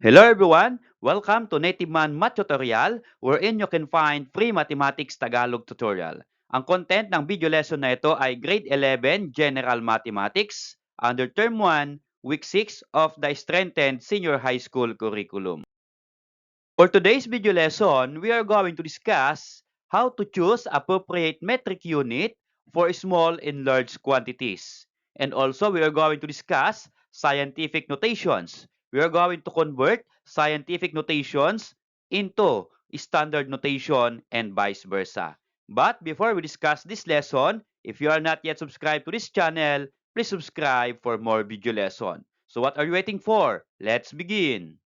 Hello everyone! Welcome to Native Man Math Tutorial wherein you can find free mathematics Tagalog tutorial. Ang content ng video lesson na ito ay Grade 11 General Mathematics under Term 1, Week 6 of the Strengthened Senior High School Curriculum. For today's video lesson, we are going to discuss how to choose appropriate metric unit for small and large quantities. And also, we are going to discuss scientific notations. We are going to convert scientific notations into standard notation and vice versa. But before we discuss this lesson, if you are not yet subscribed to this channel, please subscribe for more video lesson. So what are you waiting for? Let's begin!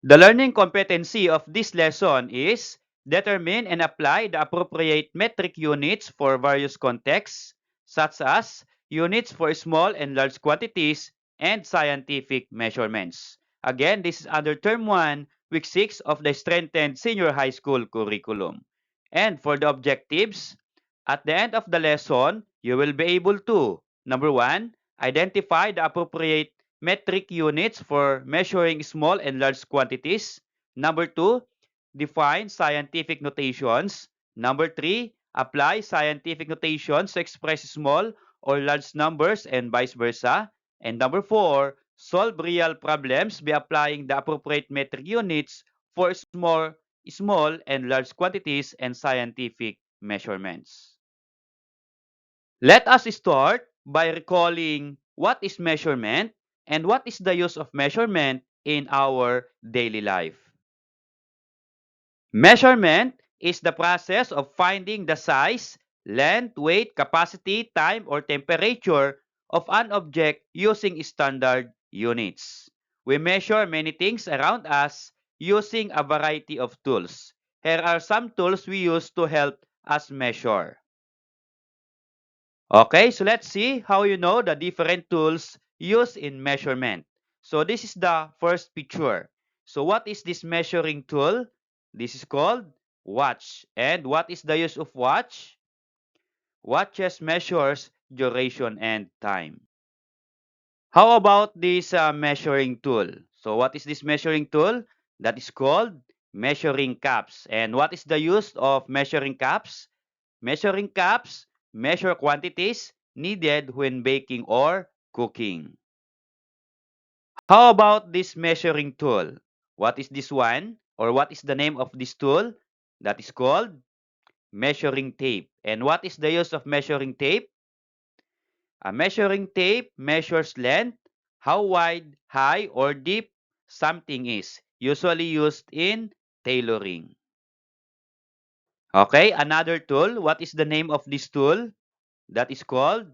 The learning competency of this lesson is determine and apply the appropriate metric units for various contexts, such as units for small and large quantities and scientific measurements. Again, this is under Term 1, Week 6 of the Strengthened Senior High School Curriculum. And for the objectives, at the end of the lesson, you will be able to, number 1, identify the appropriate metric units for measuring small and large quantities. Number 2, define scientific notations. Number 3, apply scientific notations to express small or large numbers and vice versa. And number 4, solve real problems by applying the appropriate metric units for small and large quantities and scientific measurements. Let us start by recalling what is measurement and what is the use of measurement in our daily life. Measurement is the process of finding the size, length, weight, capacity, time, or temperature of an object using standard units. We measure many things around us using a variety of tools. Here are some tools we use to help us measure. Okay, so let's see how you know the different tools used in measurement. So this is the first picture. So what is this measuring tool? This is called watch. And what is the use of watch? Watches measures duration and time. How about this measuring tool? So what is this measuring tool? That is called measuring cups. And what is the use of measuring cups? Measuring cups measure quantities needed when baking or cooking. How about this measuring tool? What is this one? Or what is the name of this tool? That is called measuring tape. And what is the use of measuring tape? A measuring tape measures length, how wide, high, or deep something is, usually used in tailoring. Okay, another tool. What is the name of this tool? That is called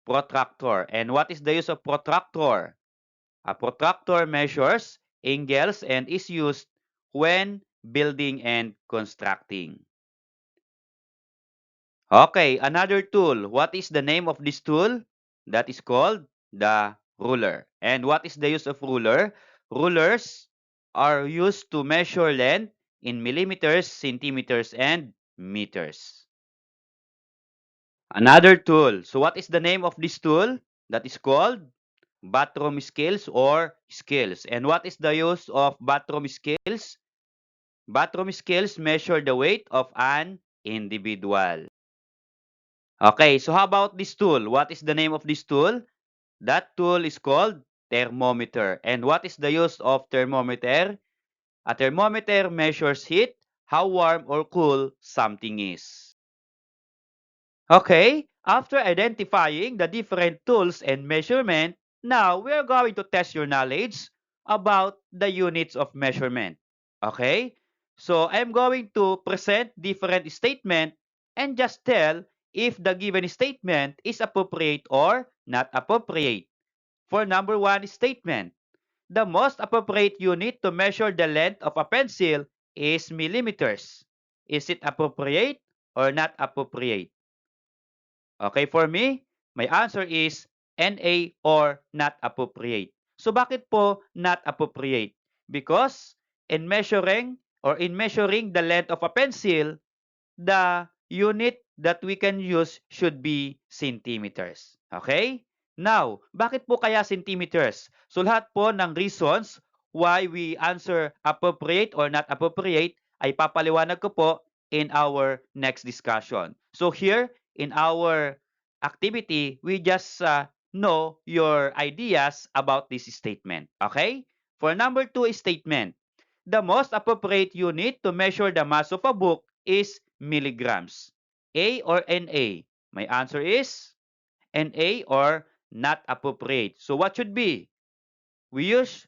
protractor. And what is the use of protractor? A protractor measures angles and is used when building and constructing. Okay, another tool. What is the name of this tool? That is called the ruler. And what is the use of ruler? Rulers are used to measure length in millimeters, centimeters, and meters. Another tool. So what is the name of this tool? That is called bathroom scales or scales. And what is the use of bathroom scales? Bathroom scales measure the weight of an individual. Okay, so how about this tool? What is the name of this tool? That tool is called thermometer. And what is the use of thermometer? A thermometer measures heat, how warm or cool something is. Okay, after identifying the different tools and measurement, now we are going to test your knowledge about the units of measurement. Okay, so I'm going to present different statement and just tell if the given statement is appropriate or not appropriate. For number one statement, the most appropriate unit to measure the length of a pencil is millimeters. Is it appropriate or not appropriate? Okay, for me, my answer is NA or not appropriate. So bakit po not appropriate? Because in measuring the length of a pencil, the unit that we can use should be centimeters. Okay? Now, bakit po kaya centimeters? So lahat po ng reasons why we answer appropriate or not appropriate ay papaliwanag ko po in our next discussion. So here, in our activity, we just know your ideas about this statement. Okay? For number 2 statement, the most appropriate unit to measure the mass of a book is milligrams. A or NA? My answer is NA or not appropriate. So what should be? We use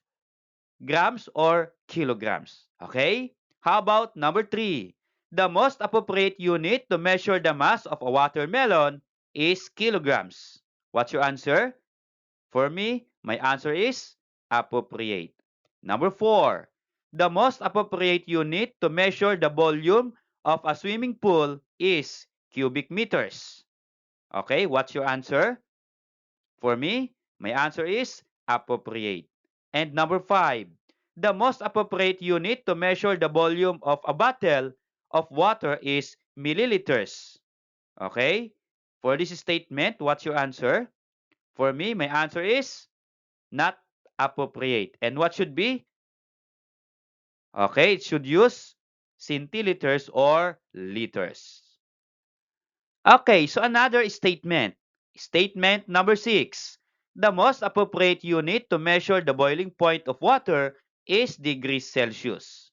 grams or kilograms. Okay? How about number 3? The most appropriate unit to measure the mass of a watermelon is kilograms. What's your answer? For me, my answer is appropriate. Number 4. The most appropriate unit to measure the volume of a swimming pool is cubic meters. Okay, what's your answer? For me, my answer is appropriate. And number 5, the most appropriate unit to measure the volume of a bottle of water is milliliters. Okay? For this statement, what's your answer? For me, my answer is not appropriate. And what should be? Okay, it should use centiliters or liters. Okay, so another statement. Statement number 6. The most appropriate unit to measure the boiling point of water is degrees Celsius.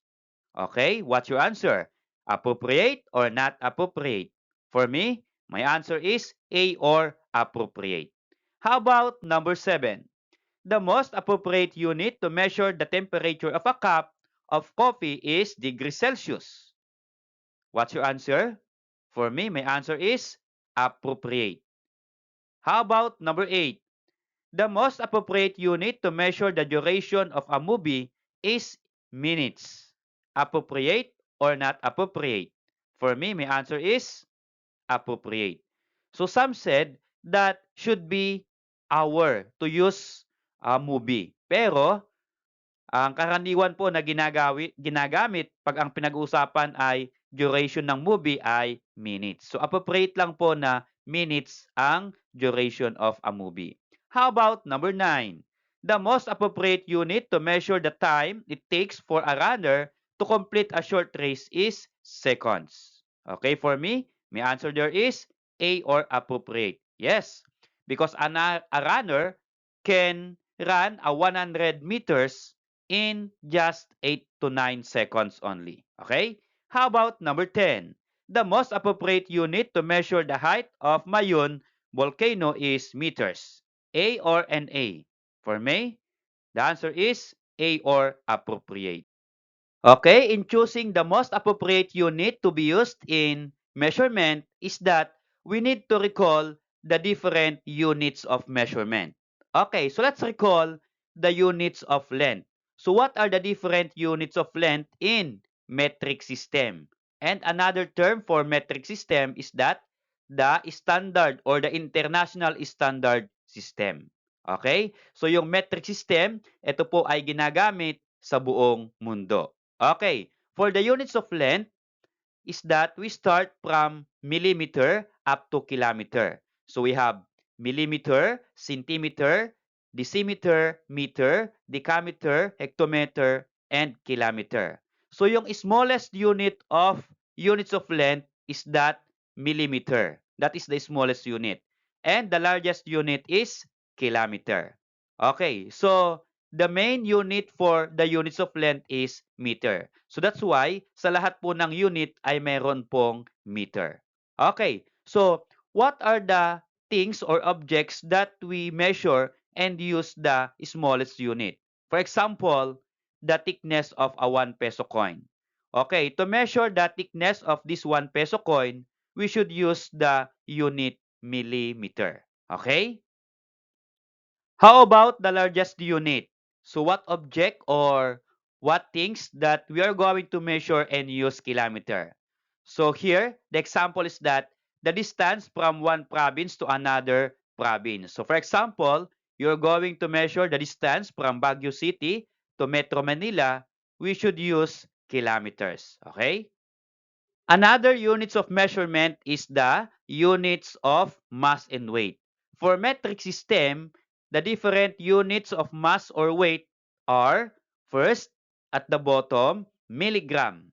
Okay, what's your answer? Appropriate or not appropriate? For me, my answer is A or appropriate. How about number 7? The most appropriate unit to measure the temperature of a cup of coffee is degrees Celsius. What's your answer? For me, my answer is appropriate. How about number 8? The most appropriate unit to measure the duration of a movie is minutes. Appropriate or not appropriate? For me, my answer is appropriate. So some said that should be hour to use a movie. Pero ang karaniwan po na ginagamit pag ang pinag-uusapan ay duration ng movie ay minutes. So appropriate lang po na minutes ang duration of a movie. How about number 9? The most appropriate unit to measure the time it takes for a runner to complete a short race is seconds. Okay, for me, my answer there is A or appropriate. Yes, because a runner can run a 100 meters in just 8 to 9 seconds only. Okay? How about number 10? The most appropriate unit to measure the height of Mayun volcano is meters. A or NA? For me, the answer is A or appropriate. Okay, in choosing the most appropriate unit to be used in measurement is that we need to recall the different units of measurement. Okay, so let's recall the units of length. So what are the different units of length in metric system? And another term for metric system is that the standard or the international standard system. Okay? So yung metric system, ito po ay ginagamit sa buong mundo. Okay, for the units of length is that we start from millimeter up to kilometer. So we have millimeter, centimeter, decimeter, meter, decameter, hectometer, and kilometer. So yung smallest unit of units of length is that millimeter. That is the smallest unit. And the largest unit is kilometer. Okay, so the main unit for the units of length is meter. So that's why sa lahat po ng unit ay meron pong meter. Okay, so what are the things or objects that we measure and use the smallest unit? For example, the thickness of a 1 peso coin. Okay, to measure the thickness of this 1 peso coin, we should use the unit millimeter. Okay? How about the largest unit? So what object or what things that we are going to measure and use kilometer? So here, the example is that the distance from one province to another province. So for example, you're going to measure the distance from Baguio City to Metro Manila, we should use kilometers. Okay? Another units of measurement is the units of mass and weight. For metric system, the different units of mass or weight are, first, at the bottom, milligram.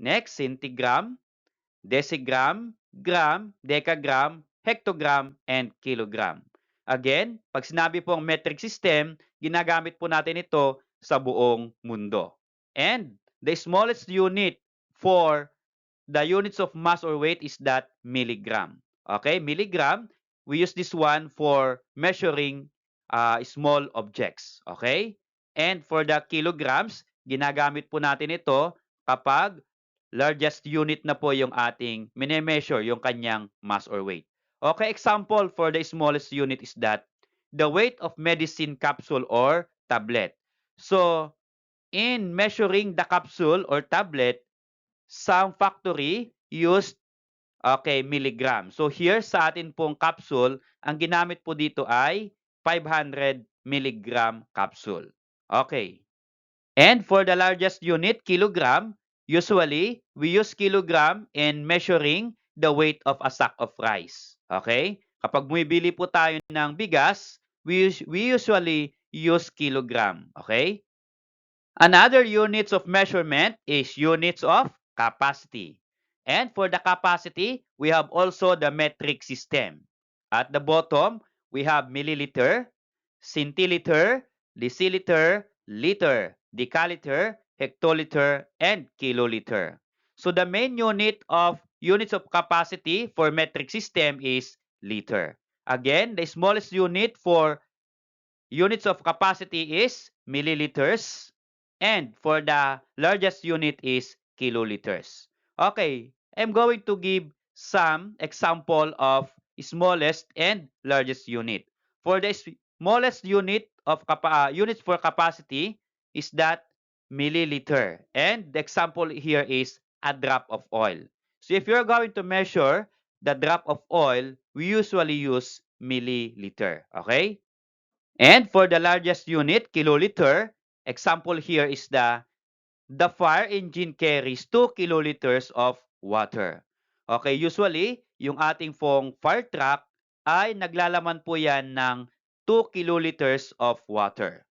Next, centigram, decigram, gram, decagram, hectogram, and kilogram. Again, pag sinabi pong metric system, ginagamit po natin ito sa buong mundo. And the smallest unit for the units of mass or weight is that milligram. Okay, milligram, we use this one for measuring small objects. Okay? And for the kilograms, ginagamit po natin ito kapag largest unit na po yung ating mini-measure yung kanyang mass or weight. Okay, example for the smallest unit is that the weight of medicine capsule or tablet. So, in measuring the capsule or tablet, some factory used milligram. So here sa atin pong capsule, ang ginamit po dito ay 500 milligram capsule. Okay. And for the largest unit, kilogram, usually we use kilogram in measuring the weight of a sack of rice. Okay? Kapag bumibili po tayo ng bigas, we usually use kilogram. Okay? Another units of measurement is units of capacity. And for the capacity, we have also the metric system. At the bottom, we have milliliter, centiliter, deciliter, liter, decaliter, hectoliter, and kiloliter. So the main unit of units of capacity for metric system is liter. Again, the smallest unit for units of capacity is milliliters, and for the largest unit is kiloliters. Okay, I'm going to give some example of smallest and largest unit. For the smallest unit of units for capacity is that milliliter, and the example here is a drop of oil. So if you're going to measure the drop of oil, we usually use milliliter. Okay? And for the largest unit, kiloliter, example here is the fire engine carries 2 kiloliters of water. Okay, usually, yung ating pong fire truck ay naglalaman po yan ng 2 kiloliters of water.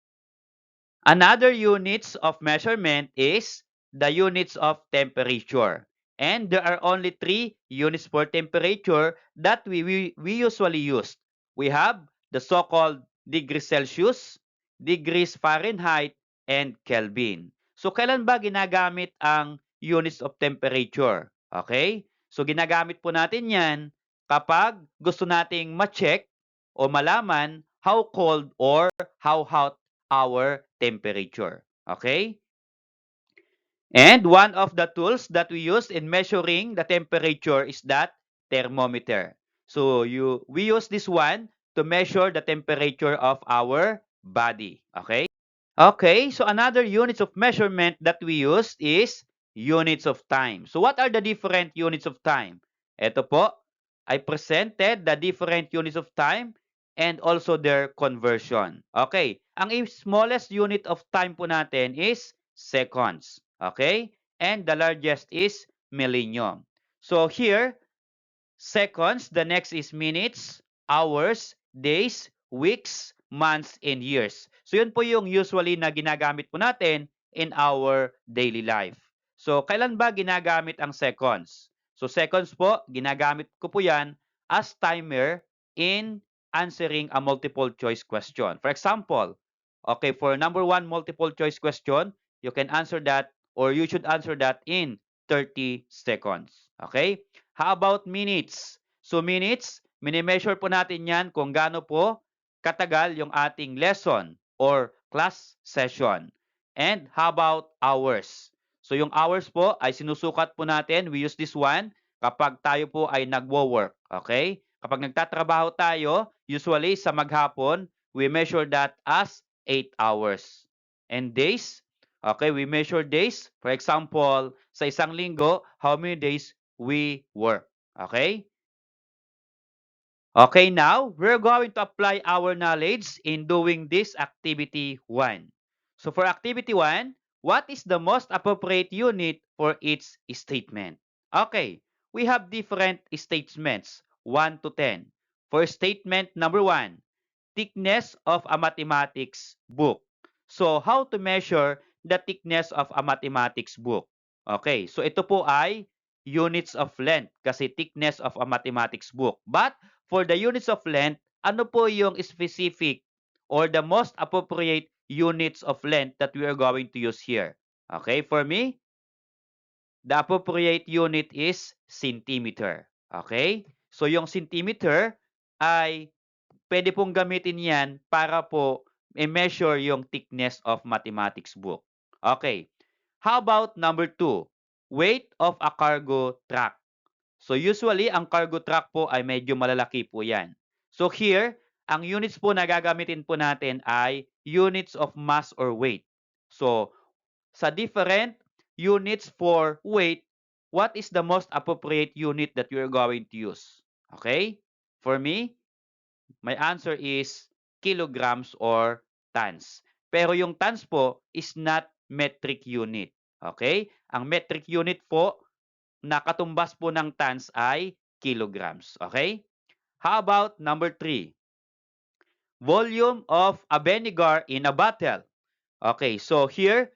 Another units of measurement is the units of temperature. And there are only 3 units for temperature that we usually use. We have the so-called degrees Celsius, degrees Fahrenheit, and Kelvin. So, kailan ba ginagamit ang units of temperature? Okay? So, ginagamit po natin yan kapag gusto nating ma-check o malaman how cold or how hot our temperature. Okay? And one of the tools that we use in measuring the temperature is that thermometer. So we use this one to measure the temperature of our body. Okay? Okay, so another units of measurement that we use is units of time. So what are the different units of time? Ito po, I presented the different units of time and also their conversion. Okay, ang smallest unit of time po natin is seconds. Okay, and the largest is millennium. So here, seconds, the next is minutes, hours, days, weeks, months, and years. So yun po yung usually na ginagamit po natin in our daily life. So kailan ba ginagamit ang seconds? So seconds po, ginagamit ko po yan as timer in answering a multiple choice question. For example, okay, for number 1 multiple choice question, you can answer that or you should answer that in 30 seconds. Okay? How about minutes? So minutes, mini-measure po natin yan kung gaano po katagal yung ating lesson or class session. And how about hours? So yung hours po ay sinusukat po natin. We use this one kapag tayo po ay nagwo-work. Okay? Kapag nagtatrabaho tayo, usually sa maghapon, we measure that as 8 hours. And days, okay, we measure days. For example, sa isang linggo, how many days we work. Okay? Okay, now we're going to apply our knowledge in doing this activity 1. So for activity 1, what is the most appropriate unit for each statement? Okay, we have different statements, 1 to 10. For statement number 1, thickness of a mathematics book. So, how to measure the thickness of a mathematics book? Okay, so ito po ay units of length kasi thickness of a mathematics book. But for the units of length, ano po yung specific or the most appropriate units of length that we are going to use here? Okay, for me, the appropriate unit is centimeter. Okay? So yung centimeter ay pwede pong gamitin yan para po i-measure yung thickness of mathematics book. Okay. How about number 2? Weight of a cargo truck. So usually, ang cargo truck po ay medyo malalaki po yan. So here, ang units po na gagamitin po natin ay units of mass or weight. So sa different units for weight, what is the most appropriate unit that you're going to use? Okay? For me, my answer is kilograms or tons. Pero yung tons po is not metric unit. Okay? Ang metric unit po na katumbas po ng tons ay kilograms. Okay? How about number 3? Volume of a vinegar in a bottle. Okay, so here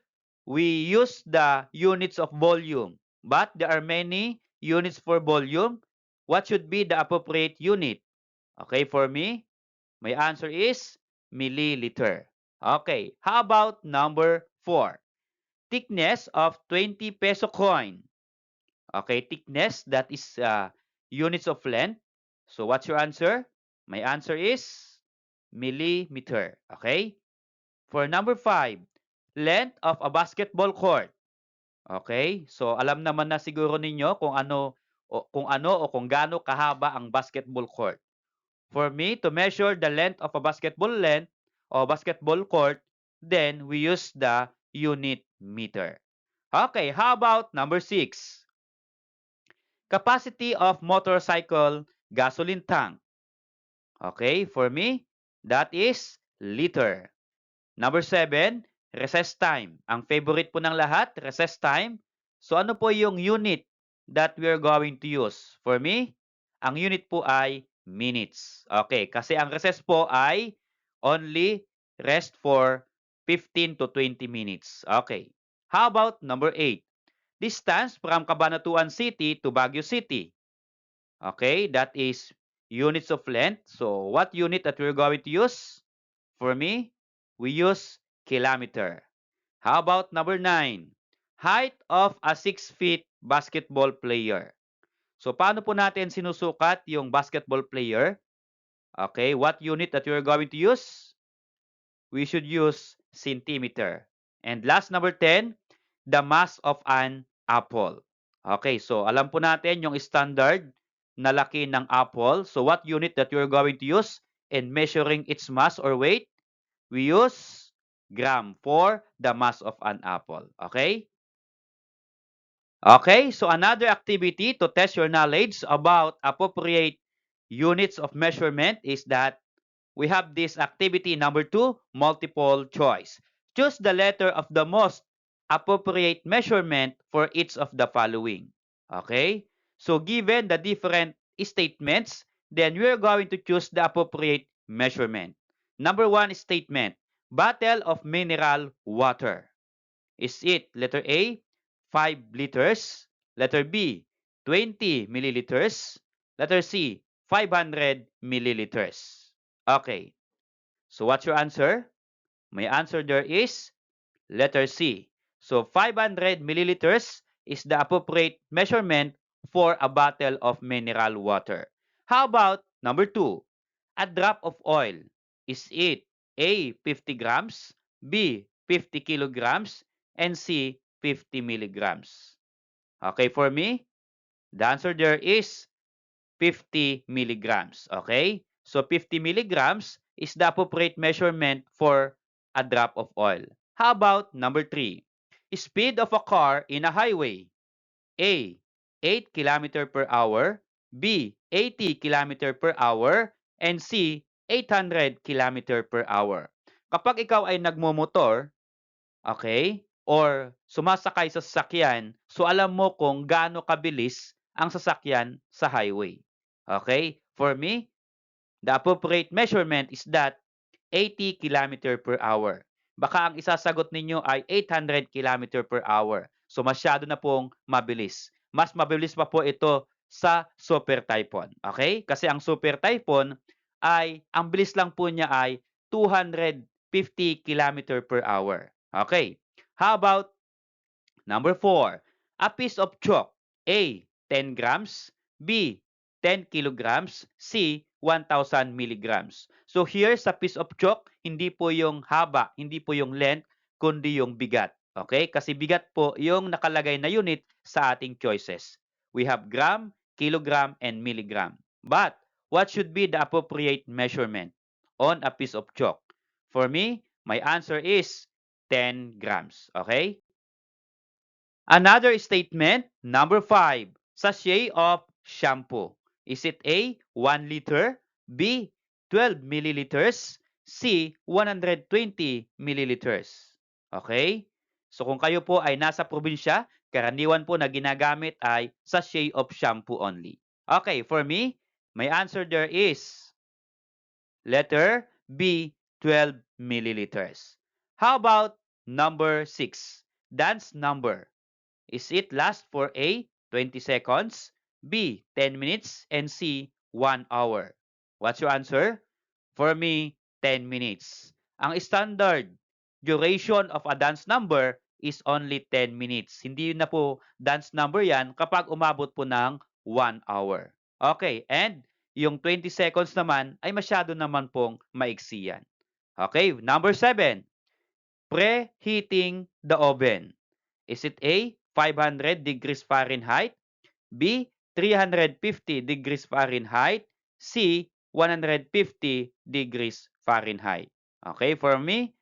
we use the units of volume, but there are many units for volume. What should be the appropriate unit? Okay, for me, my answer is milliliter. Okay, how about number 4? Thickness of 20 peso coin. Okay, thickness, that is units of length. So what's your answer? My answer is millimeter. Okay? For number 5, length of a basketball court. Okay? So alam naman na siguro ninyo kung gaano kahaba ang basketball court. For me to measure the length of a basketball court, then we use the unit meter. Okay, how about number 6? Capacity of motorcycle gasoline tank. Okay, for me, that is liter. Number 7, recess time. Ang favorite po ng lahat, recess time. So ano po yung unit that we are going to use? For me, ang unit po ay minutes. Okay, kasi ang recess po ay only rest for 15 to 20 minutes. Okay. How about number 8? Distance from Cabanatuan City to Baguio City. Okay, that is units of length. So what unit that we're going to use? For me, we use kilometer. How about number 9? Height of a 6 feet basketball player. So paano po natin sinusukat yung basketball player? Okay, what unit that you're going to use? We should use centimeter. And last, number 10, the mass of an apple. Okay, so alam po natin yung standard na laki ng apple. So what unit that you're going to use in measuring its mass or weight? We use gram for the mass of an apple. Okay? Okay, so another activity to test your knowledge about appropriate units of measurement is that we have this activity number 2, multiple choice. Choose the letter of the most appropriate measurement for each of the following. Okay? So given the different statements, then we are going to choose the appropriate measurement. Number 1 statement, bottle of mineral water. Is it letter A, 5 liters, letter B, 20 milliliters, letter C, 500 milliliters? Okay. So what's your answer? My answer there is letter C. So 500 milliliters is the appropriate measurement for a bottle of mineral water. How about number 2? A drop of oil. Is it A, 50 grams, B, 50 kilograms, and C, 50 milligrams? Okay, for me, the answer there is 50 milligrams. Okay? So 50 milligrams is the appropriate measurement for a drop of oil. How about number 3? Speed of a car in a highway. A, 8 km per hour, B, 80 km per hour, and C, 800 km per hour. Kapag ikaw ay nagmomotor, okay, or sumasakay sa sasakyan, so alam mo kung gaano kabilis ang sasakyan sa highway. Okay? For me, The appropriate measurement is that 80 km per hour. Baka ang isasagot ninyo ay 800 km per hour. So masyado na pong mabilis. Mas mabilis pa po ito sa super typhoon. Okay? Kasi ang super typhoon ay, ang bilis lang po niya ay 250 km per hour. Okay. How about number 4? A piece of chalk. A. 10 grams. B. 10 kilograms. C. 1,000 milligrams. So here sa piece of chalk, hindi po yung haba, hindi po yung length, kundi yung bigat. Okay? Kasi bigat po yung nakalagay na unit sa ating choices. We have gram, kilogram, and milligram. But what should be the appropriate measurement on a piece of chalk? For me, my answer is 10 grams. Okay? Another statement, number 5, sachet of shampoo. Is it A, 1 liter, B, 12 milliliters, C, 120 milliliters? Okay? So kung kayo po ay nasa probinsya, karaniwan po na ginagamit ay sachet of shampoo only. Okay, for me, my answer there is letter B, 12 milliliters. How about number 6, dance number? Is it last for A, 20 seconds, B, 10 minutes, and C, 1 hour? What's your answer? For me, 10 minutes. Ang standard duration of a dance number is only 10 minutes. Hindi na po dance number yan kapag umabot po ng 1 hour. Okay, and yung 20 seconds naman ay masyado naman pong maiksi yan. Okay, number 7, preheating the oven. Is it A, 500 degrees Fahrenheit, B, 350 degrees Fahrenheit, C, 150 degrees Fahrenheit? Okay, for me,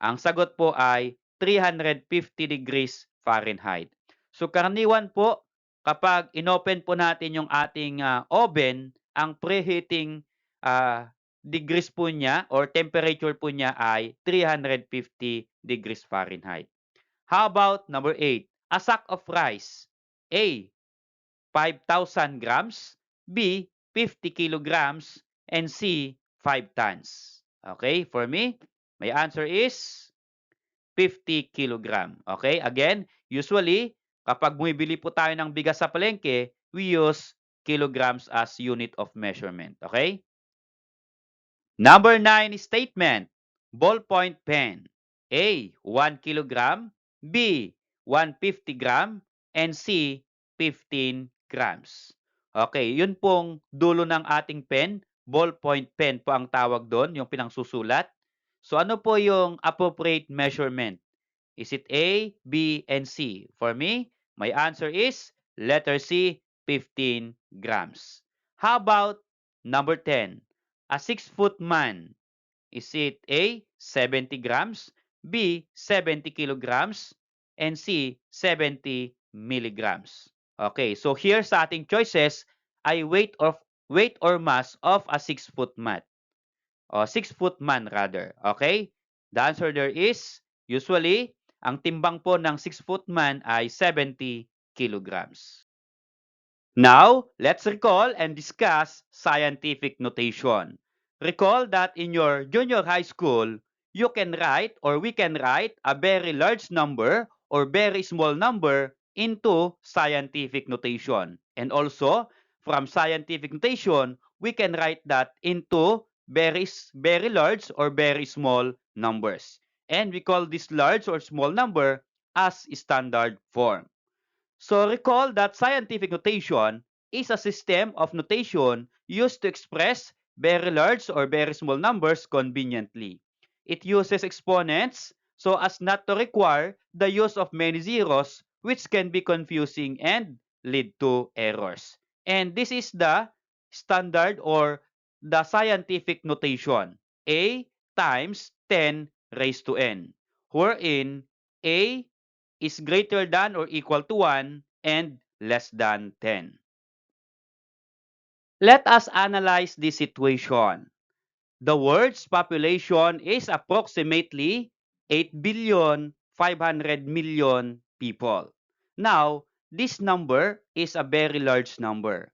ang sagot po ay 350 degrees Fahrenheit. So karaniwan po, kapag inopen po natin yung ating oven, ang preheating degrees po niya or temperature po niya ay 350 degrees Fahrenheit. How about number 8? A sack of rice. A, 5,000 grams. B, 50 kilograms. And C, 5 tons. Okay, for me, my answer is 50 kilogram. Okay, again, usually, kapag bumibili po tayo ng bigas sa palengke, we use kilograms as unit of measurement. Okay? Number 9 statement. Ballpoint pen. A, 1 kilogram. B, 150 gram. And C, 15 grams. Okay, yun pong dulo ng ating pen. Ballpoint pen po ang tawag doon, yung pinangsusulat. So ano po yung appropriate measurement? Is it A, B, and C? For me, my answer is letter C, 15 grams. How about number 10? A 6-foot man. Is it A, 70 grams, B, 70 kilograms, and C, 70 milligrams? Okay, so here sa ating choices ay weight or mass of a 6-foot man. O 6-foot man rather. Okay? The answer there is usually ang timbang po ng 6-foot man ay 70 kilograms. Now, let's recall and discuss scientific notation. Recall that in your junior high school, you can write or we can write a very large number or very small number into scientific notation. And also, from scientific notation, we can write that into very large or very small numbers. And we call this large or small number as standard form. So recall that scientific notation is a system of notation used to express very large or very small numbers conveniently. It uses exponents so as not to require the use of many zeros, which can be confusing and lead to errors. And this is the standard or the scientific notation. A times 10 raised to n, wherein A is greater than or equal to 1 and less than 10. Let us analyze this situation. The world's population is approximately 8,500,000,000 people. Now, this number is a very large number.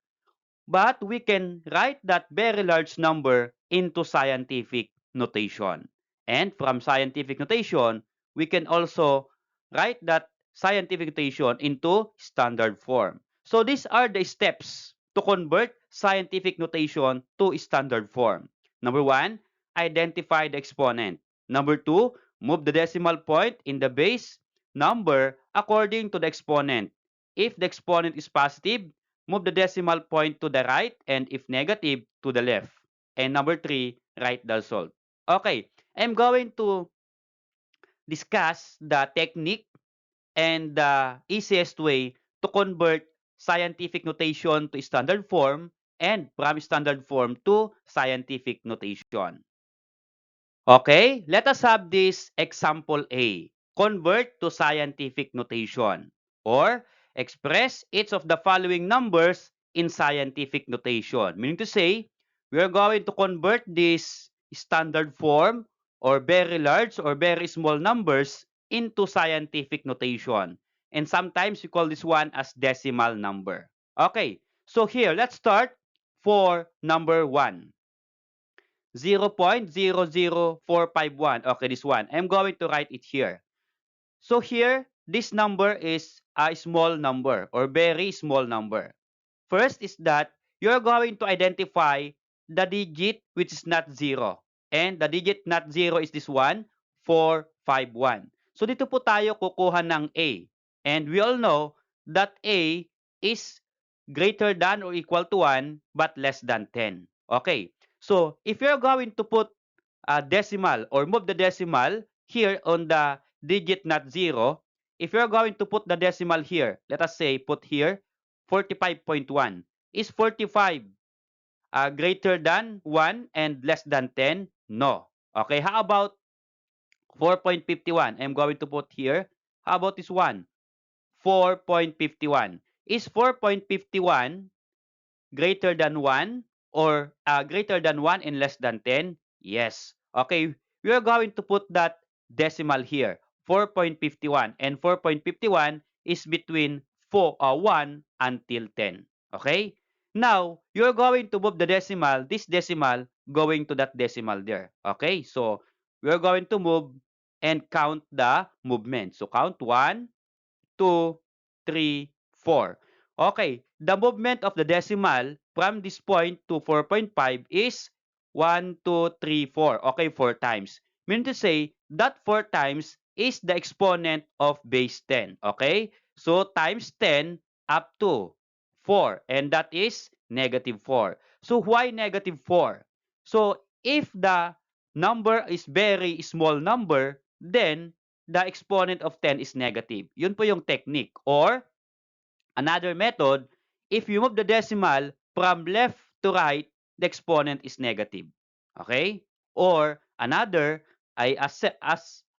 but we can write that very large number into scientific notation. And from scientific notation, we can also write that scientific notation into standard form. So these are the steps to convert scientific notation to standard form. Number one, identify the exponent. Number two, move the decimal point in the base number according to the exponent. If the exponent is positive, move the decimal point to the right, and if negative, to the left. And number three, write the result. Okay, I'm going to discuss the technique and the easiest way to convert scientific notation to standard form and from standard form to scientific notation. Okay, let us have this example A. Convert to scientific notation or express each of the following numbers in scientific notation. Meaning to say, we are going to convert this standard form or very large or very small numbers into scientific notation. And sometimes we call this one as decimal number. Okay, so here, let's start for number 1. 0.00451. Okay, this one. I'm going to write it here. So here, this number is a small number or very small number. First is that you're going to identify the digit which is not 0. And the digit not 0 is this one, 451. So dito po tayo kukuha ng A. And we all know that A is greater than or equal to 1 but less than 10. Okay. So if you're going to put a decimal or move the decimal here on the digit not 0, if you're going to put the decimal here, let us say put here 45.1. Is 45 greater than 1 and less than 10? No. Okay, how about 4.51? I'm going to put here. How about this one? 4.51. Is 4.51 greater than 1 or greater than 1 and less than 10? Yes. Okay, we are going to put that decimal here. 4.51 and 4.51 is between 1 until 10. Okay? Now, you're going to move the decimal, this decimal going to that decimal there. Okay? So, we're going to move and count the movement. So, count 1, 2, 3, 4. Okay, the movement of the decimal from this point to 4.5 is 1, 2, 3, 4. Okay, 4 times. Meaning to say that 4 times is the exponent of base 10. Okay, so times 10 up to 4, and that is negative 4. So why negative 4? So if the number is very small number, then the exponent of 10 is negative. Yun po yung technique. Or, another method, if you move the decimal from left to right, the exponent is negative. Okay? Or, another, as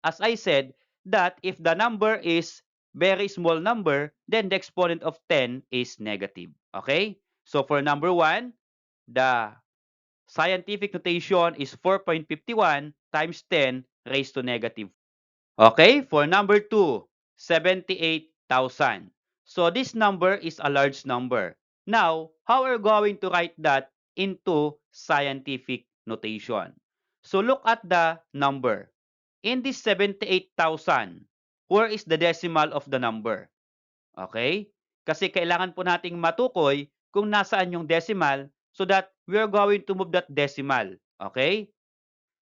I said, that if the number is very small number, then the exponent of 10 is negative. Okay? So, for number 1, the scientific notation is 4.51 times 10 raised to negative. Okay, for number 2, 78,000. So this number is a large number. Now, how are we going to write that into scientific notation? So look at the number. In this 78,000, where is the decimal of the number? Okay? Kasi kailangan po nating matukoy kung nasaan yung decimal so that we are going to move that decimal. Okay?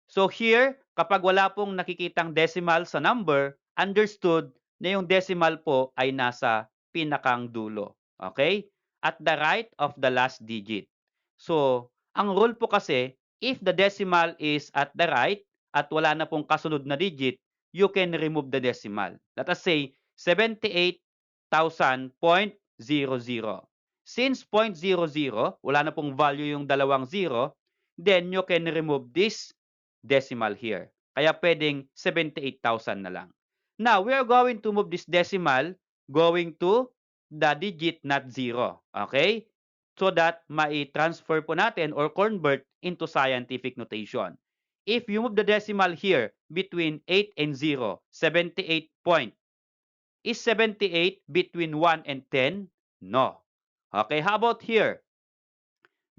So here, kapag wala pong nakikitang decimal sa number, understood na yung decimal po ay nasa pinakang dulo. Okay? At the right of the last digit. So, ang rule po kasi, if the decimal is at the right at wala na pong kasunod na digit, you can remove the decimal. Let us say 78,000.00. Since 0.00, wala na pong value yung dalawang zero, then you can remove this decimal here. Kaya pwedeng 78,000 na lang. Now, we are going to move this decimal going to the digit not 0. Okay? So that mai-transfer po natin or convert into scientific notation. If you move the decimal here between 8 and 0, 78 point. Is 78 between 1 and 10? No. Okay, how about here?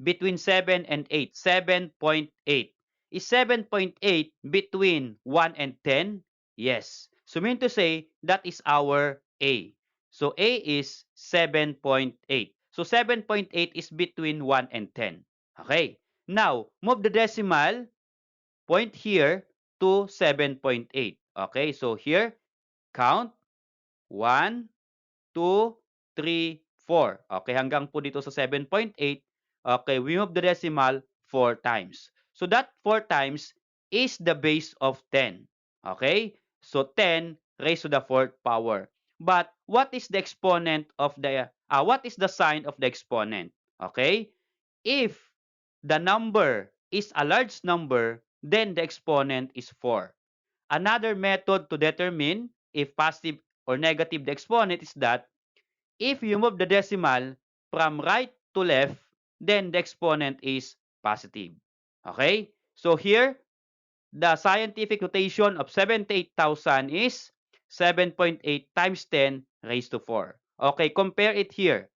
between 7 and 8? 7.8. Is 7.8 between 1 and 10? Yes. So mean to say, that is our A. So A is 7.8. So 7.8 is between 1 and 10. Okay. Now, move the decimal point here to 7.8. Okay, so here, count 1, 2, 3, 4. Okay, hanggang po dito sa 7.8. Okay, we move the decimal 4 times. So that 4 times is the base of 10. Okay, so 10 raised to the 4th power. But what is the exponent of what is the sign of the exponent? Okay, if the number is a large number, then the exponent is 4. Another method to determine if positive or negative the exponent is that if you move the decimal from right to left, then the exponent is positive. Okay? So here, the scientific notation of 78,000 is 7.8 times 10 raised to 4. Okay, compare it here.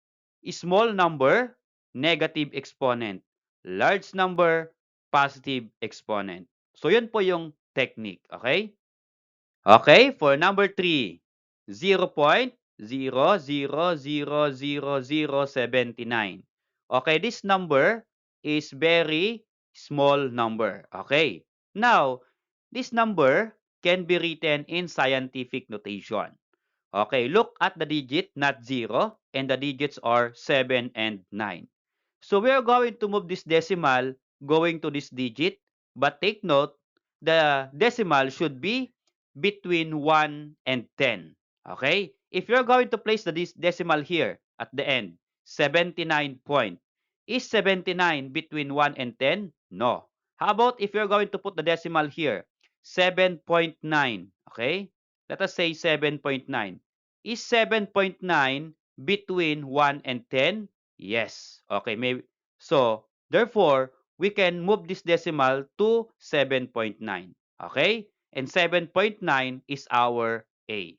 Small number, negative exponent. Large number, positive exponent. So yun po yung technique. Okay? Okay, for number 3, 0.0000079. Okay, this number is very small number. Okay, now, this number can be written in scientific notation. Okay, look at the digit, not 0, and the digits are 7 and 9. So we are going to move this decimal going to this digit, but take note, the decimal should be between 1 and 10. Okay? If you're going to place the decimal here at the end, 79 point. Is 79 between 1 and 10? No. How about if you're going to put the decimal here, 7.9? Okay? Let us say 7.9. Is 7.9 between 1 and 10? Yes. Okay, maybe. So, therefore, we can move this decimal to 7.9. Okay? And 7.9 is our A.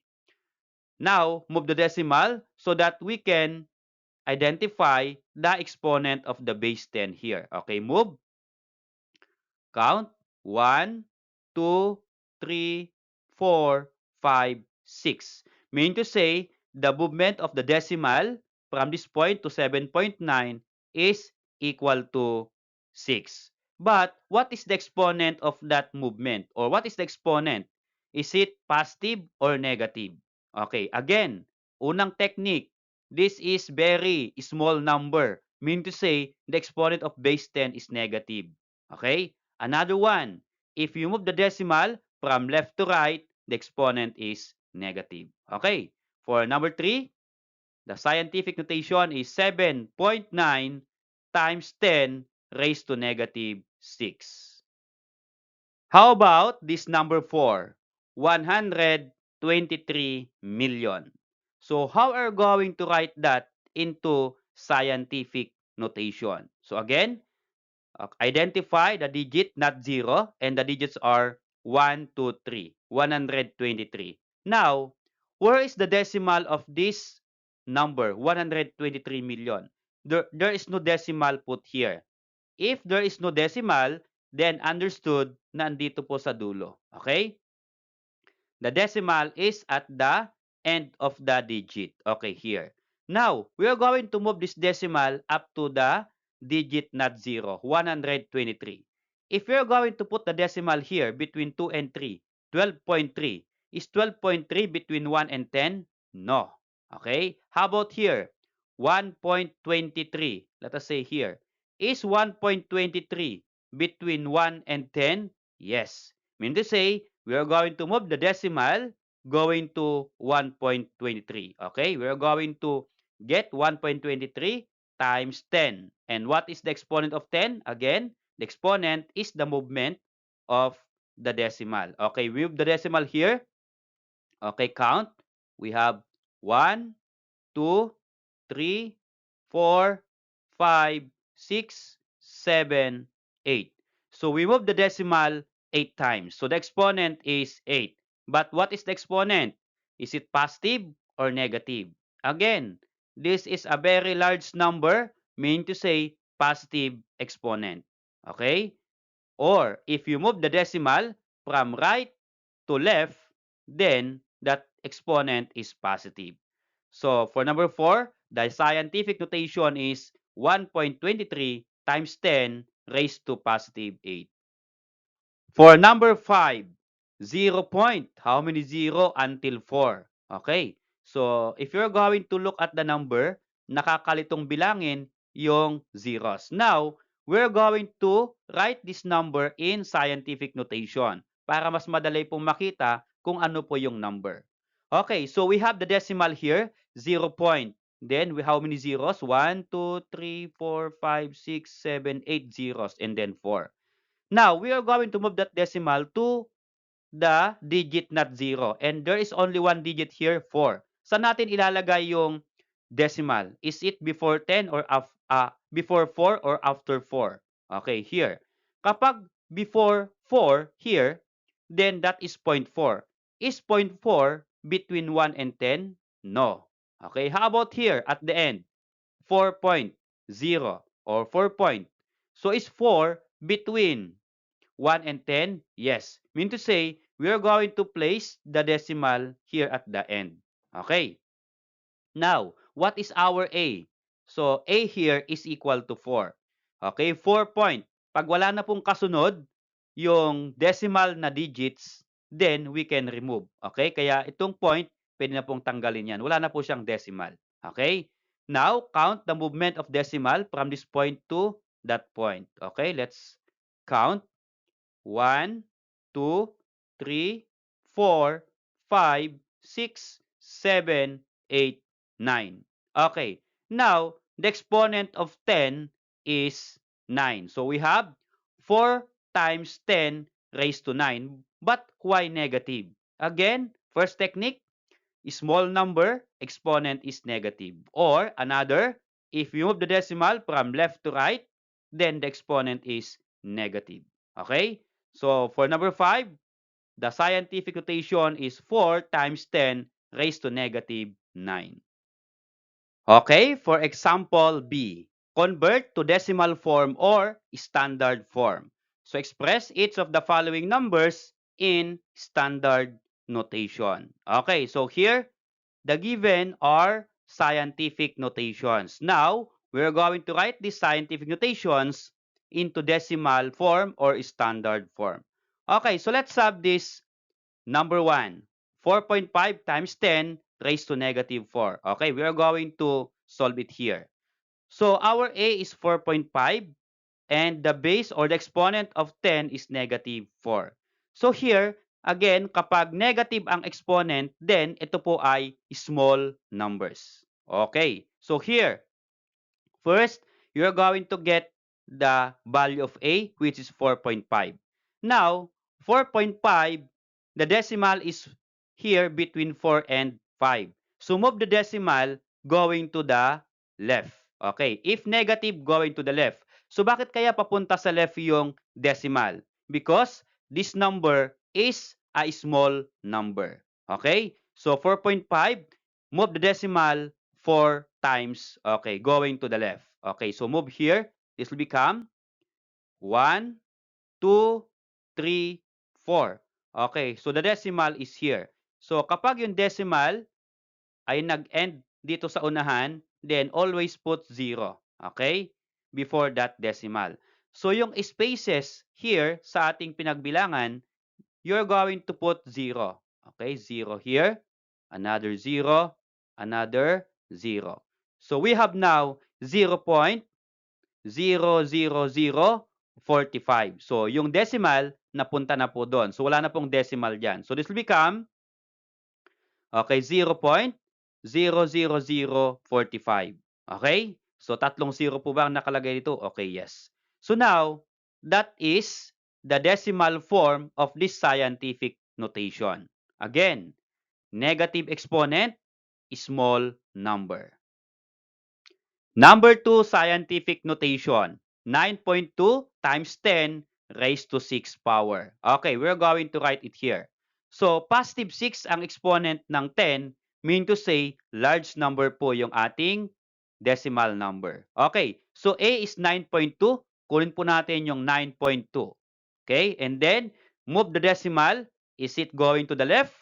Now, move the decimal so that we can identify the exponent of the base 10 here. Okay, move. Count. 1, 2, 3, 4, 5, 6. Meaning to say, the movement of the decimal from this point to 7.9 is equal to 6. But what is the exponent of that movement? Or what is the exponent? Is it positive or negative? Okay, again, unang technique, this is very small number. Meaning to say, the exponent of base 10 is negative. Okay? Another one, if you move the decimal from left to right, the exponent is negative. Okay, for number 3, the scientific notation is 7.9 times 10 raised to negative 6. How about this number 4? 123 million. So how are we going to write that into scientific notation? So again, identify the digit, not 0, and the digits are 1, 2, 3. 123. Now, where is the decimal of this number, 123 million? There is no decimal put here. If there is no decimal, then understood na andito po sa dulo. Okay? The decimal is at the end of the digit. Okay, here. Now, we are going to move this decimal up to the digit not 0, 123. If you're going to put the decimal here between 2 and 3, 12.3. Is 12.3 between 1 and 10? No. Okay? How about here? 1.23. Let us say here. Is 1.23 between 1 and 10? Yes. Mean to say, we are going to move the decimal going to 1.23. Okay, we are going to get 1.23 times 10. And what is the exponent of 10? Again, the exponent is the movement of the decimal. Okay, we move the decimal here. Okay, count. We have 1, 2, 3, 4, 5, 6, 7, 8. So we move the decimal 8 times. So the exponent is 8. But what is the exponent? Is it positive or negative? Again, this is a very large number, meaning to say positive exponent. Okay? Or if you move the decimal from right to left, then that exponent is positive. So for number 4, the scientific notation is 1.23 times 10 raised to positive 8. For number 5, 0 point. How many 0 until 4? Okay. So if you're going to look at the number, nakakalitong bilangin yung zeros. Now, we're going to write this number in scientific notation para mas madali pong makita kung ano po yung number. Okay, so we have the decimal here, 0 point. Then, how many zeros? 1, 2, 3, 4, 5, 6, 7, 8 zeros, and then 4. Now, we are going to move that decimal to the digit not 0. And there is only one digit here, 4. Saan natin ilalagay yung decimal? Is it before 10 or before 4 or after 4? Okay, here. Kapag before 4 here, then that is 0.4. Is 0.4 between 1 and 10? No. Okay, how about here at the end? 4.0 or 4 point. So is 4 between 1 and 10? Yes. Mean to say, we are going to place the decimal here at the end. Okay. Now, what is our A? So, A here is equal to 4. Okay, 4 point. Pag wala na pong kasunod, yung decimal na digits, then we can remove. Okay, kaya itong point, pwede na pong tanggalin yan. Wala na po siyang decimal. Okay, now, count the movement of decimal from this point to that point. Okay, let's count. 1, 2, 3, 4, 5, 6, 7, 8, 9. Okay. Now, the exponent of 10 is 9. So we have 4 times 10 raised to 9. But why negative? Again, first technique, small number, exponent is negative. Or another, if you move the decimal from left to right, then the exponent is negative. Okay? So for number 5, the scientific notation is 4 times 10 raised to negative 9. Okay, for example B, convert to decimal form or standard form. So express each of the following numbers in standard notation. Okay, so here, the given are scientific notations. Now, we're going to write these scientific notations into decimal form or standard form. Okay, so let's have this number 1. 4.5 times 10 raised to negative 4. Okay, we are going to solve it here. So our A is 4.5 and the base or the exponent of 10 is negative 4. So here, again, kapag negative ang exponent, then ito po ay small numbers. Okay, so here, first, you're going to get the value of A, which is 4.5. Now, 4.5, the decimal is here between 4 and 5. So move the decimal going to the left. Okay, if negative, going to the left. So bakit kaya papunta sa left yung decimal? Because this number is a small number. Okay, so 4.5, move the decimal 4 times, okay, going to the left. Okay, so move here. This will become 1, 2, 3, 4. Okay, so the decimal is here. So kapag yung decimal ay nag-end dito sa unahan, then always put 0. Okay? Before that decimal. So yung spaces here sa ating pinagbilangan, you're going to put 0. Okay, 0 here, another 0, another 0. So we have now 0.00045. So yung decimal, napunta na po doon. So wala na pong decimal dyan. So this will become, okay, 0.00045. Okay? So tatlong 0 po ba ang nakalagay dito? Okay, yes. So now, that is the decimal form of this scientific notation. Again, negative exponent, small number. Number 2, scientific notation. 9.2 times 10 raised to 6 power. Okay, we're going to write it here. So, positive 6 ang exponent ng 10, mean to say, large number po yung ating decimal number. Okay, so A is 9.2. Kunin po natin yung 9.2. Okay, and then move the decimal. Is it going to the left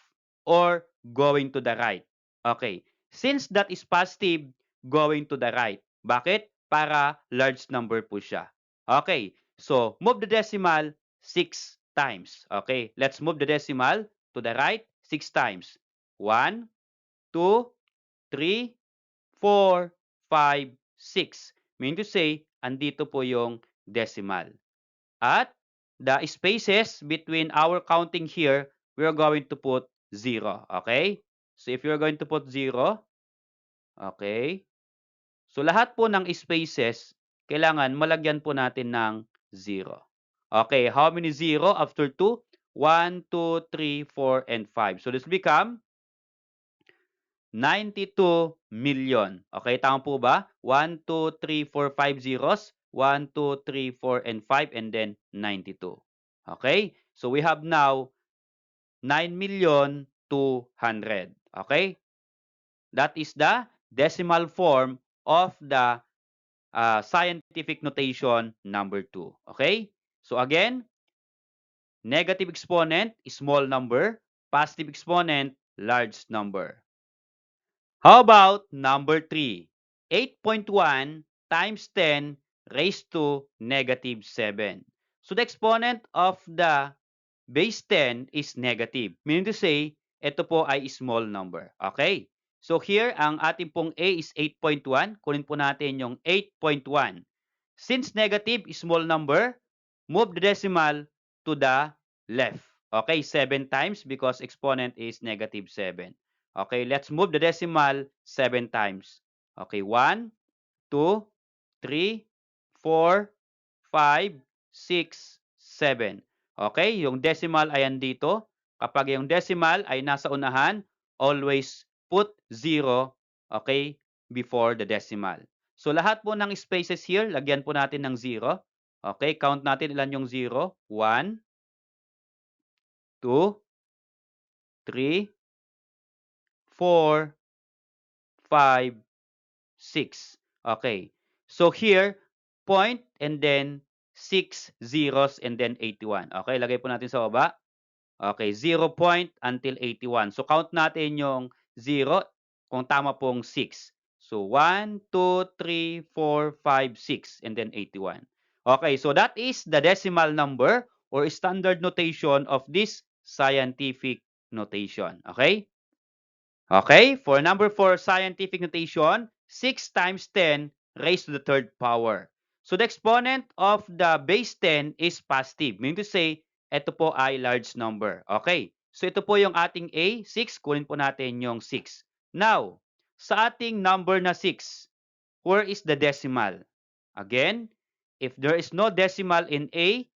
or going to the right? Okay, since that is positive, going to the right. Bakit? Para large number po siya. Okay, so move the decimal 6 times. Okay, let's move the decimal to the right 6 times. 1, 2, 3, 4, 5, 6. Meaning to say, andito po yung decimal. At the spaces between our counting here, we are going to put 0. Okay? So if you're going to put 0, okay? So lahat po ng spaces, kailangan malagyan po natin ng 0. Okay, how many 0 after 2? 1, 2, 3, 4, and 5. So this become 92 million. Okay, tama po ba? 1, 2, 3, 4, 5 zeros. 1, 2, 3, 4, and 5, and then 92. Okay, so we have now 9,200,000. Okay, that is the decimal form of the scientific notation number 2. Okay, so again, negative exponent, small number. Positive exponent, large number. How about number 3? 8.1 times 10 raised to negative 7. So the exponent of the base 10 is negative. Meaning to say, ito po ay small number. Okay? So here, ang ating pong A is 8.1. Kunin po natin yung 8.1. Since negative is small number, move the decimal to the left. Okay, 7 times because exponent is negative 7. Okay, let's move the decimal 7 times. Okay, 1, 2, 3, 4, 5, 6, 7. Okay, yung decimal ay andito. Kapag yung decimal ay nasa unahan, always put 0, okay, before the decimal. So lahat po ng spaces here, lagyan po natin ng 0. Okay, count natin ilan yung 0. 1, 2, 3, 4, 5, 6. Okay. So here, point and then 6 zeros and then 81. Okay, lagay po natin sa baba. Okay, 0 point until 81. So count natin yung 0 kung tama pong 6. So 1, 2, 3, 4, 5, 6 and then 81. Okay, so that is the decimal number or standard notation of this scientific notation. Okay? Okay, for number 4 scientific notation, 6 times 10 raised to the third power. So the exponent of the base 10 is positive. Meaning to say, ito po ay large number. Okay, so ito po yung ating A, 6. Kunin po natin yung 6. Now, sa ating number na 6, where is the decimal? Again, if there is no decimal in A,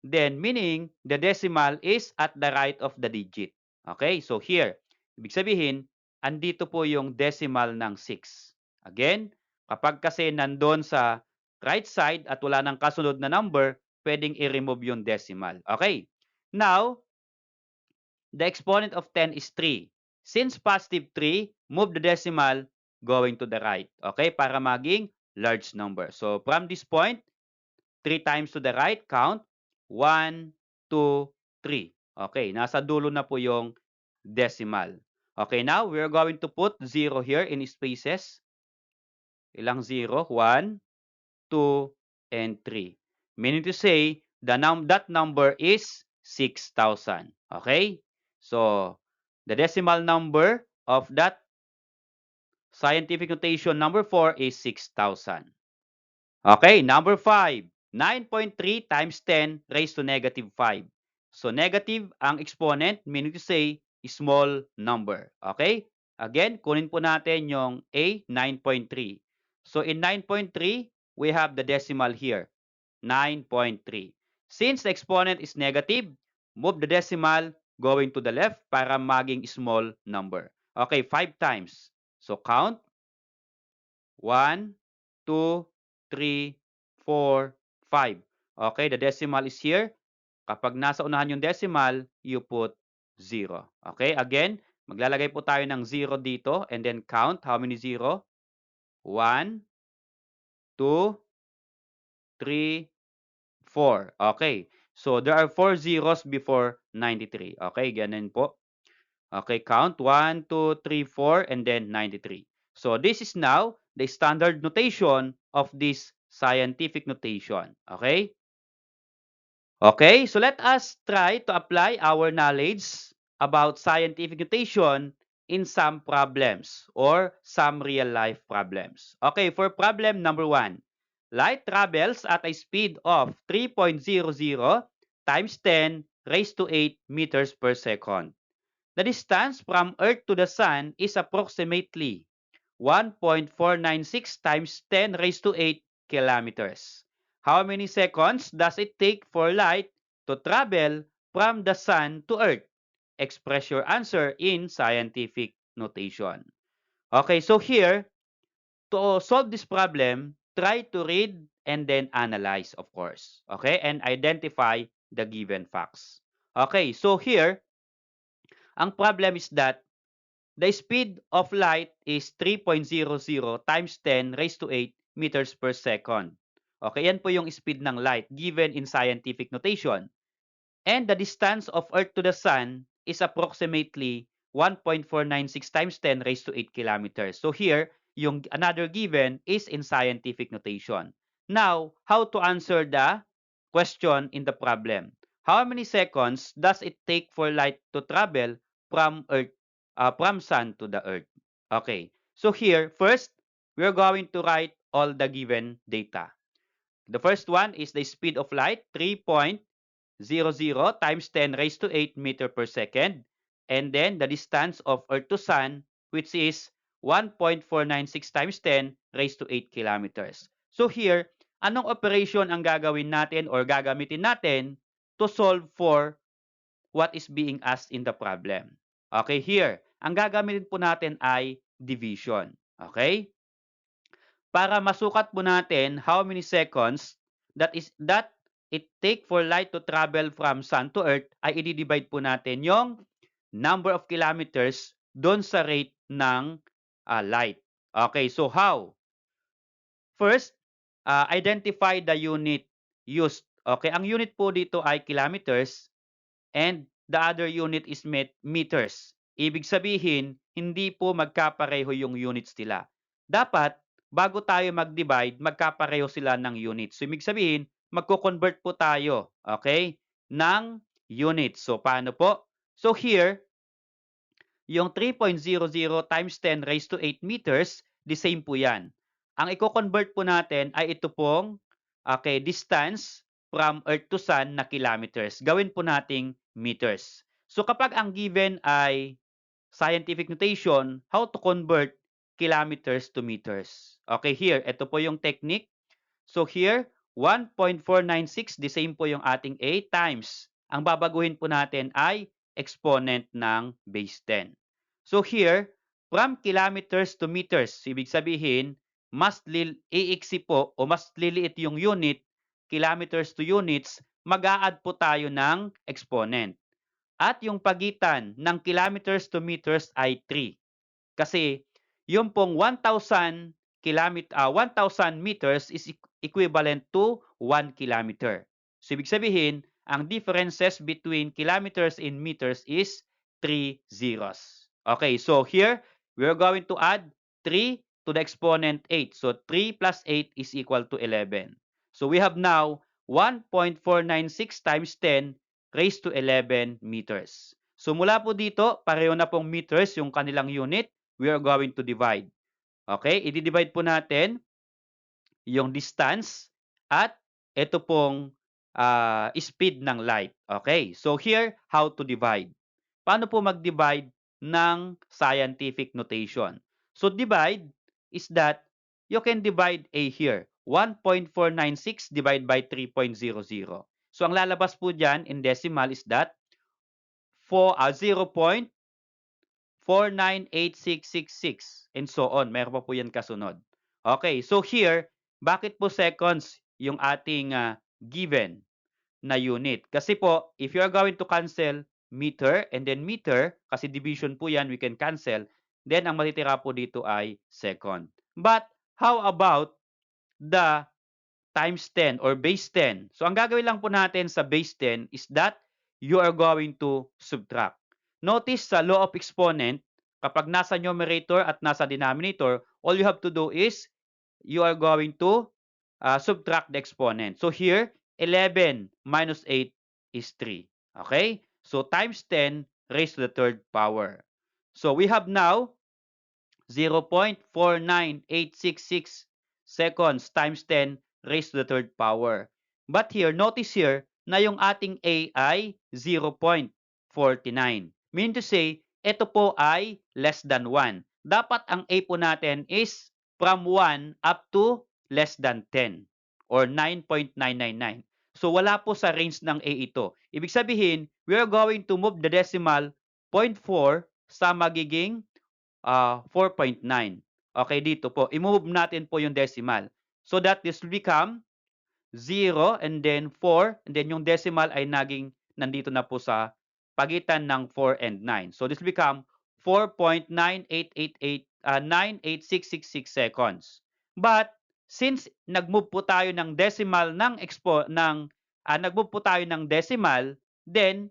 then meaning the decimal is at the right of the digit. Okay, so here, ibig sabihin, andito po yung decimal ng 6. Again, kapag kasi nandun sa right side at wala nang kasunod na number, pwedeng i-remove yung decimal. Okay, now, the exponent of 10 is 3. Since positive 3, move the decimal going to the right. Okay, para maging large number. So, from this point, 3 times to the right, count 1, 2, 3. Okay, nasa dulo na po yung decimal. Okay, now we're going to put 0 here in spaces. Ilang 0? 1, 2, and 3. Meaning to say, that number is 6,000. Okay? So, the decimal number of that scientific notation number 4 is 6,000. Okay, number 5. 9.3 times 10 raised to negative 5. So, negative ang exponent, meaning to say, small number. Okay? Again, kunin po natin yung A, 9.3. So, in 9.3, we have the decimal here, 9.3. Since the exponent is negative, move the decimal going to the left para maging small number. Okay, 5 times. So, count 1, 2, 3, 4, 5. Okay, the decimal is here. Kapag nasa unahan yung decimal, you put 0. Okay, again, maglalagay po tayo ng 0 dito and then count how many 0? 1, 2, 3, 4. Okay. So, there are 4 zeros before 93. Okay, ganun po. Okay, count 1, 2, 3, 4, and then 93. So, this is now the standard notation of this scientific notation. Okay? Okay, so let us try to apply our knowledge about scientific notation in some problems or some real-life problems. Okay, for problem number 1, light travels at a speed of 3.00 times 10 raised to 8 meters per second. The distance from Earth to the Sun is approximately 1.496 times 10 raised to 8 kilometers. How many seconds does it take for light to travel from the Sun to Earth? Express your answer in scientific notation. Okay, so here, to solve this problem, try to read and then analyze, of course. Okay, and identify the given facts. Okay, so here, ang problem is that the speed of light is 3.00 times 10 raised to 8 meters per second. Okay, yan po yung speed ng light given in scientific notation. And the distance of Earth to the Sun is approximately 1.496 times 10 raised to 8 kilometers. So here, yung another given is in scientific notation. Now, how to answer the question in the problem? How many seconds does it take for light to travel from Earth, from Sun to the Earth? Okay. So here, first, we're going to write all the given data. The first one is the speed of light, 3.00 times 10 raised to 8 meter per second. And then the distance of Earth to Sun, which is 1.496 times 10 raised to 8 kilometers. So here, anong operation ang gagawin natin or gagamitin natin to solve for what is being asked in the problem? Okay, here, ang gagamitin po natin ay division. Okay? Para masukat po natin how many seconds that it take for light to travel from Sun to Earth, ay i-divide po natin yung number of kilometers doon sa rate ng light. Okay, so how? First, identify the unit used. Okay, ang unit po dito ay kilometers and the other unit is meters. Ibig sabihin, hindi po magkapareho yung units nila. Dapat, bago tayo mag-divide, magkapareho sila ng units. So, ibig sabihin, magko-convert po tayo, okay, ng units. So, paano po? So, here, yung 3.00 times 10 raised to 8 meters, the same po yan. Ang i-convert po natin ay ito pong okay, distance from Earth to Sun na kilometers. Gawin po nating meters. So kapag ang given ay scientific notation, how to convert kilometers to meters. Okay, here, ito po yung technique. So here, 1.496, the same po yung ating A times. Ang babaguhin po natin ay exponent ng base 10. So here, from kilometers to meters, ibig sabihin, mas iiksi po o mas liliit yung unit, kilometers to units, mag-a-add po tayo ng exponent. At yung pagitan ng kilometers to meters ay 3. Kasi yung pong 1,000 meters is equivalent to 1 kilometer. So, ibig sabihin, ang differences between kilometers and meters is 3 zeros. Okay, so here, we're going to add 3 to the exponent 8. So, 3 plus 8 is equal to 11. So, we have now 1.496 times 10 raised to 11 meters. So, mula po dito, pareho na pong meters yung kanilang unit. We are going to divide. Okay, i-divide po natin yung distance at ito pong speed ng light. Okay, so here, how to divide. Paano po mag-divide ng scientific notation? So divide is that you can divide A here. 1.496 divided by 3.00. So ang lalabas po dyan in decimal is that 0.498666 and so on. Meron pa po yan kasunod. Okay, so here, bakit po seconds yung ating given na unit? Kasi po, if you are going to cancel meter and then meter, kasi division po yan, we can cancel, then ang matitira po dito ay second. But, How about the times 10 or base 10? So, ang gagawin lang po natin sa base 10 is that you are going to subtract. Notice sa law of exponent, kapag nasa numerator at nasa denominator, all you have to do is you are going to subtract the exponent. So, here, 11 minus 8 is 3. Okay? So, times 10 raised to the third power. So, we have now 0.49866 seconds times 10 raised to the third power. But here, notice here na yung ating A ay 0.49. Meaning to say, ito po ay less than 1. Dapat ang A po natin is from 1 up to less than 10 or 9.999. So wala po sa range ng A ito. Ibig sabihin, we are going to move the decimal 0.4 sa magiging 4.9. Okay, dito po. I-move natin po yung decimal. So that this will become 0 and then 4 and then yung decimal ay naging nandito na po sa pagitan ng 4 and 9. So this will become 4.98666 seconds. But since nag-move po tayo ng decimal nag-move po tayo ng decimal, then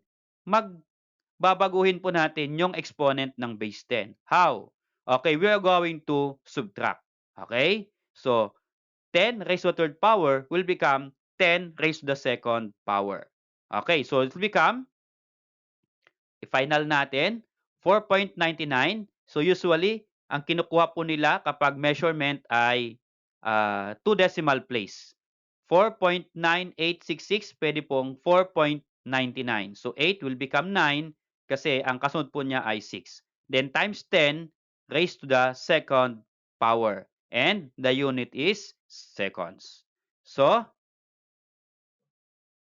babaguhin po natin yung exponent ng base 10. How? Okay, we are going to subtract. Okay? So, 10 raised to the third power will become 10 raised to the second power. Okay, so it will become, i-final natin, 4.99. So, usually, ang kinukuha po nila kapag measurement ay 2 decimal place. 4.9866, pwede pong 4.99. So, 8 will become 9 kasi ang kasunod po niya ay 6. Then, times 10 raised to the second power. And the unit is seconds. So,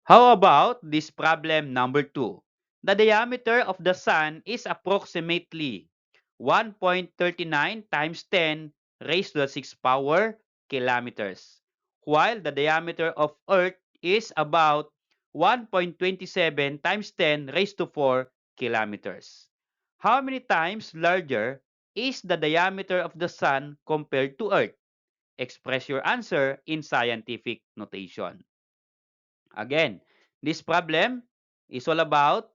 how about this problem number 2? The diameter of the sun is approximately 1.39 times 10 raised to the 6th power kilometers, while the diameter of Earth is about 1.27 times 10 raised to 4 kilometers. How many times larger is the diameter of the sun compared to Earth? Express your answer in scientific notation. Again, this problem is all about,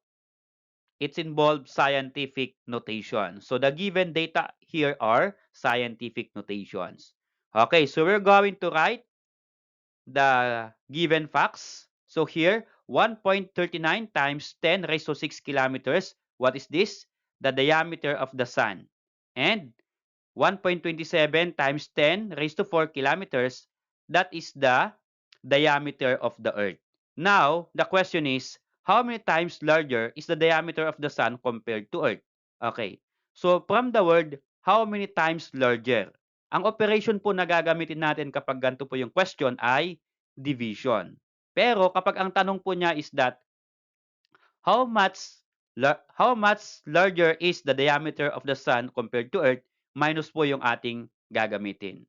it involves scientific notation. So the given data here are scientific notations. Okay, so we're going to write the given facts. So here, 1.39 times 10 raised to 6 kilometers. What is this? The diameter of the sun. And 1.27 times 10 raised to 4 kilometers, that is the diameter of the Earth. Now, the question is, how many times larger is the diameter of the sun compared to Earth? Okay. So, from the word, how many times larger? Ang operation po na gagamitin natin kapag ganito po yung question ay division. Pero kapag ang tanong po niya is that, how much larger is the diameter of the sun compared to Earth, minus po yung ating gagamitin.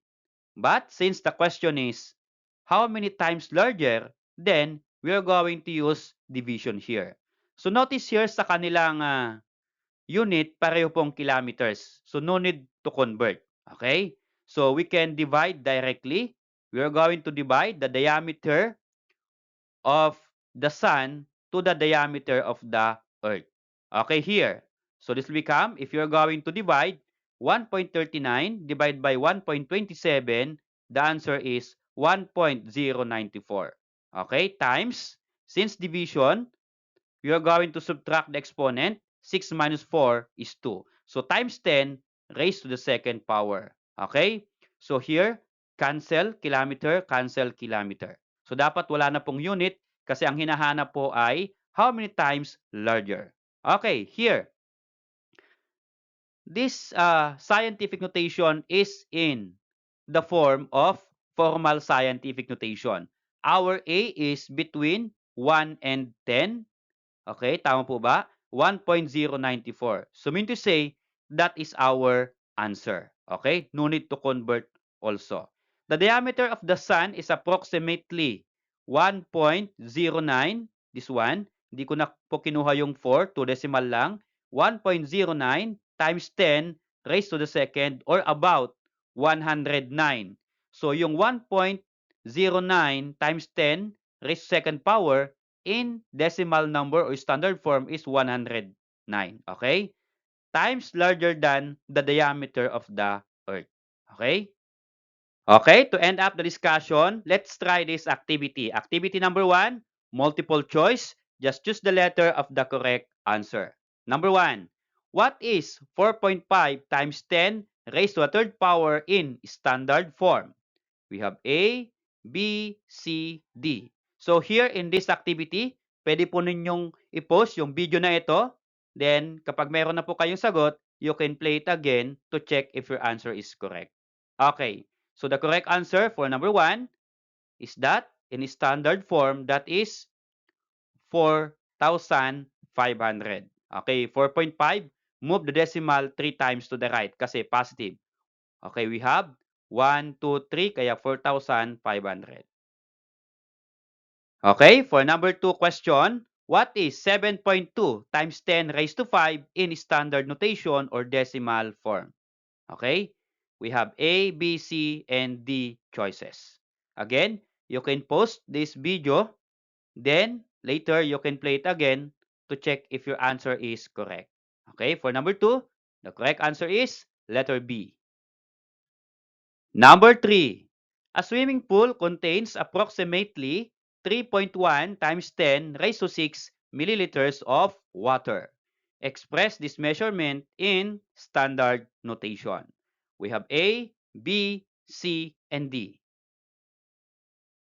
But since the question is, how many times larger, then we are going to use division here. So notice here sa kanilang unit, pareho pong kilometers. So no need to convert. Okay? So we can divide directly. We are going to divide the diameter of the sun to the diameter of the Earth. Okay, here. So this will become, if you're going to divide 1.39 divided by 1.27, the answer is 1.094. Okay, times, since division, we are going to subtract the exponent. 6 minus 4 is 2. So times 10 raised to the second power. Okay? So here, cancel kilometer, cancel kilometer. So dapat wala na pong unit kasi ang hinahanap po ay how many times larger. Okay, here. This scientific notation is in the form of formal scientific notation. Our A is between 1 and 10. Okay, tama po ba? 1.094. So mean to say, that is our answer. Okay, no need to convert also. The diameter of the sun is approximately 1.09. This one, hindi ko na po kinuha yung 4, 2 decimal lang. 1.09 times 10 raised to the second or about 109. So yung 1.09 times 10 raised to second power in decimal number or standard form is 109. Okay? Times larger than the diameter of the Earth. Okay? Okay, to end up the discussion, let's try this activity. Activity number 1, multiple choice. Just choose the letter of the correct answer. Number 1, what is 4.5 times 10 raised to a third power in standard form? We have A, B, C, D. So here in this activity, pwede po ninyong i-post yung video na ito. Then, kapag meron na po kayong sagot, you can play it again to check if your answer is correct. Okay. So the correct answer for number 1 is that in standard form, that is 4,500. Okay, 4.5, move the decimal 3 times to the right kasi positive. Okay, we have 1, 2, 3, kaya 4,500. Okay, for number 2 question, what is 7.2 times 10 raised to 5 in standard notation or decimal form? Okay, we have A, B, C, and D choices. Again, you can post this video, then later you can play it again to check if your answer is correct. Okay, for number 2, the correct answer is letter B. Number 3, a swimming pool contains approximately 3.1 times 10 raised to 6 milliliters of water. Express this measurement in standard notation. We have A, B, C, and D.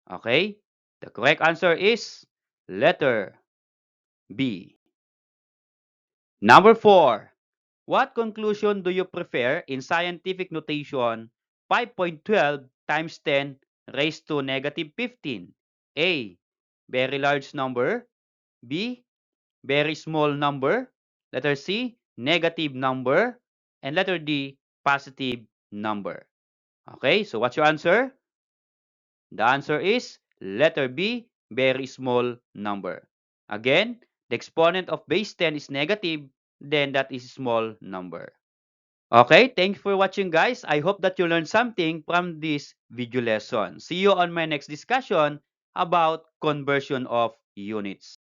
Okay? The correct answer is letter B. Number 4. What conclusion do you prefer in scientific notation 5.12 times 10 raised to negative 15? A. Very large number. B. Very small number. Letter C. Negative number. And letter D. Positive number. Okay, so what's your answer? The answer is letter B. Very small number. Again, the exponent of base 10 is negative, then that is small number. Okay, thank you for watching guys. I hope that you learned something from this video lesson. See you on my next discussion about conversion of units.